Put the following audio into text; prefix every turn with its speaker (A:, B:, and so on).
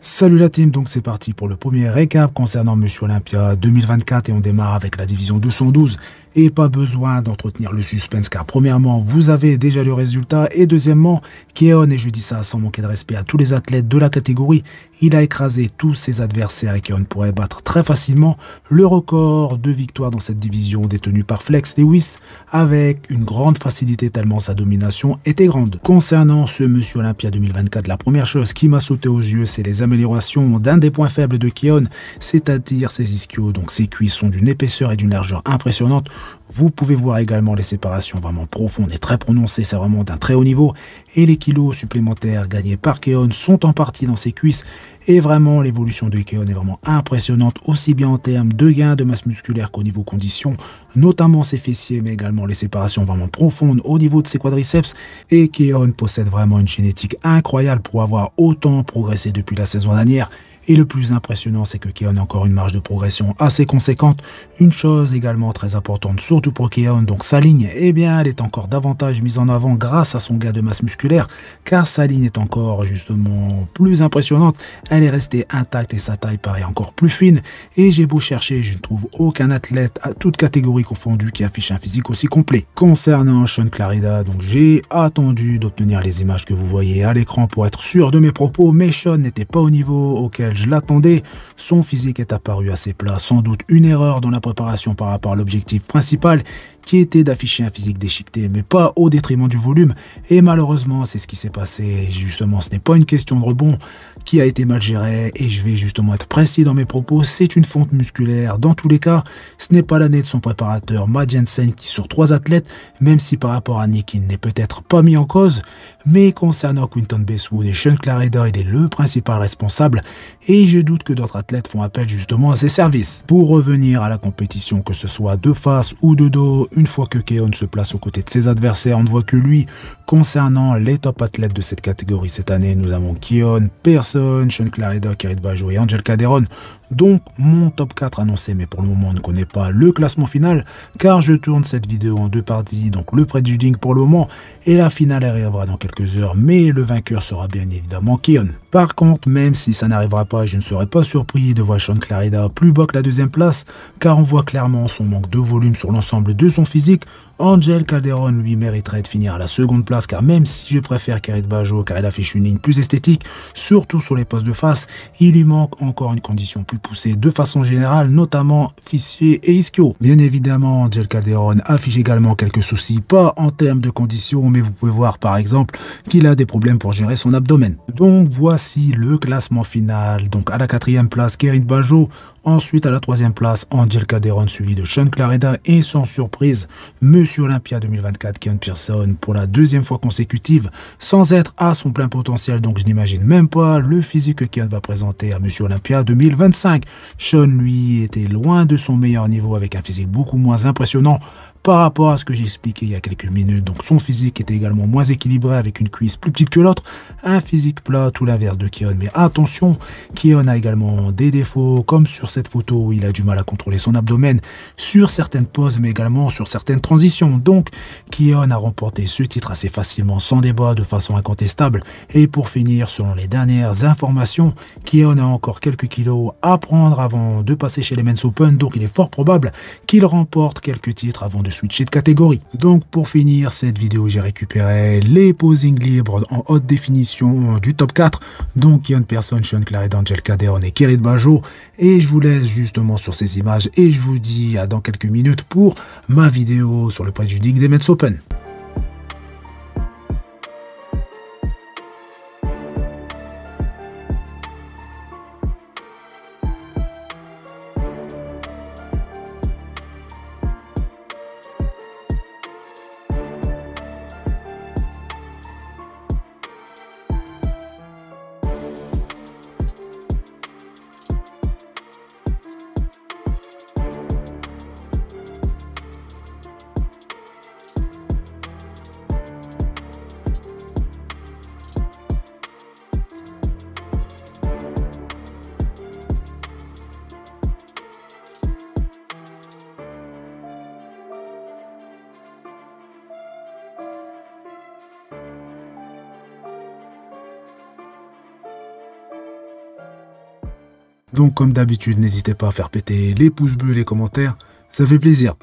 A: Salut la team, donc c'est parti pour le premier récap concernant Monsieur Olympia 2024 et on démarre avec la division 212 et pas besoin d'entretenir le suspense car premièrement vous avez déjà le résultat et deuxièmement Keon, et je dis ça sans manquer de respect à tous les athlètes de la catégorie, il a écrasé tous ses adversaires et Keon pourrait battre très facilement le record de victoires dans cette division détenu par Flex Lewis avec une grande facilité tellement sa domination était grande. Concernant ce Monsieur Olympia 2024, la première chose qui m'a sauté aux yeux c'est les amélioration d'un des points faibles de Keon, c'est-à-dire ses ischios. Donc ses cuisses sont d'une épaisseur et d'une largeur impressionnante. Vous pouvez voir également les séparations vraiment profondes et très prononcées, c'est vraiment d'un très haut niveau. Et les kilos supplémentaires gagnés par Keon sont en partie dans ses cuisses. Et vraiment, l'évolution de Keon est vraiment impressionnante, aussi bien en termes de gains de masse musculaire qu'au niveau condition, notamment ses fessiers, mais également les séparations vraiment profondes au niveau de ses quadriceps. Et Keon possède vraiment une génétique incroyable pour avoir autant progressé depuis la saison dernière. Et le plus impressionnant, c'est que Keon a encore une marge de progression assez conséquente. Une chose également très importante, surtout pour Keon, donc sa ligne, eh bien, elle est encore davantage mise en avant grâce à son gain de masse musculaire, car sa ligne est encore justement plus impressionnante. Elle est restée intacte et sa taille paraît encore plus fine. Et j'ai beau chercher, je ne trouve aucun athlète à toute catégorie confondue qui affiche un physique aussi complet. Concernant Sean Clarida, donc j'ai attendu d'obtenir les images que vous voyez à l'écran pour être sûr de mes propos, mais Sean n'était pas au niveau auquel je l'attendais. Son physique est apparu assez plat, sans doute une erreur dans la préparation par rapport à l'objectif principal qui était d'afficher un physique déchiqueté, mais pas au détriment du volume. Et malheureusement, c'est ce qui s'est passé. Justement, ce n'est pas une question de rebond qui a été mal gérée, et je vais justement être précis dans mes propos. C'est une fonte musculaire. Dans tous les cas, ce n'est pas l'année de son préparateur, Matt Jensen, qui sur 3 athlètes, même si par rapport à Nick, il n'est peut-être pas mis en cause, mais concernant Quinton Bestwood et Sean Clarida, il est le principal responsable, et je doute que d'autres athlètes font appel justement à ses services. Pour revenir à la compétition, que ce soit de face ou de dos, une fois que Keon se place aux côtés de ses adversaires, on ne voit que lui. Concernant les top athlètes de cette catégorie cette année, nous avons Keon, Pearson, Sean Clarida, Kerit Bajo et Angel Calderon. Donc mon top 4 annoncé, mais pour le moment on ne connaît pas le classement final car je tourne cette vidéo en 2 parties, donc le prejudging pour le moment et la finale arrivera dans quelques heures, mais le vainqueur sera bien évidemment Keon. Par contre, même si ça n'arrivera pas, je ne serais pas surpris de voir Sean Clarida plus bas que la 2e place car on voit clairement son manque de volume sur l'ensemble de son physique. Angel Calderon lui mériterait de finir à la 2e place car même si je préfère Kerit Bajo car il affiche une ligne plus esthétique, surtout sur les postes de face, il lui manque encore une condition plus poussée de façon générale, notamment fessiers et ischio. Bien évidemment, Angel Calderon affiche également quelques soucis, pas en termes de conditions, mais vous pouvez voir par exemple qu'il a des problèmes pour gérer son abdomen. Donc voici le classement final. Donc à la 4e place, Kerit Bajo. Ensuite, à la 3e place, Angel Calderon suivi de Sean Clarida et sans surprise, Monsieur Olympia 2024, Keon Pearson pour la 2e fois consécutive, sans être à son plein potentiel. Donc je n'imagine même pas le physique que Keon va présenter à Monsieur Olympia 2025. Sean, lui, était loin de son meilleur niveau avec un physique beaucoup moins impressionnant par rapport à ce que j'ai expliqué il y a quelques minutes. Donc son physique était également moins équilibré avec une cuisse plus petite que l'autre, un physique plat, tout l'inverse de Keon. Mais attention, Keon a également des défauts, comme sur cette photo où il a du mal à contrôler son abdomen sur certaines poses, mais également sur certaines transitions. Donc Keon a remporté ce titre assez facilement, sans débat, de façon incontestable. Et pour finir, selon les dernières informations, Keon a encore quelques kilos à prendre avant de passer chez les Men's Open, donc il est fort probable qu'il remporte quelques titres avant de switcher de catégorie. Donc pour finir cette vidéo, j'ai récupéré les posings libres en haute définition du top 4, donc Keon Pearson, Sean Clarida, Angel Calderon et Kerit Bajo, et je vous laisse justement sur ces images et je vous dis à dans quelques minutes pour ma vidéo sur le prejudging des Men's Open. Donc comme d'habitude, n'hésitez pas à faire péter les pouces bleus, les commentaires, ça fait plaisir.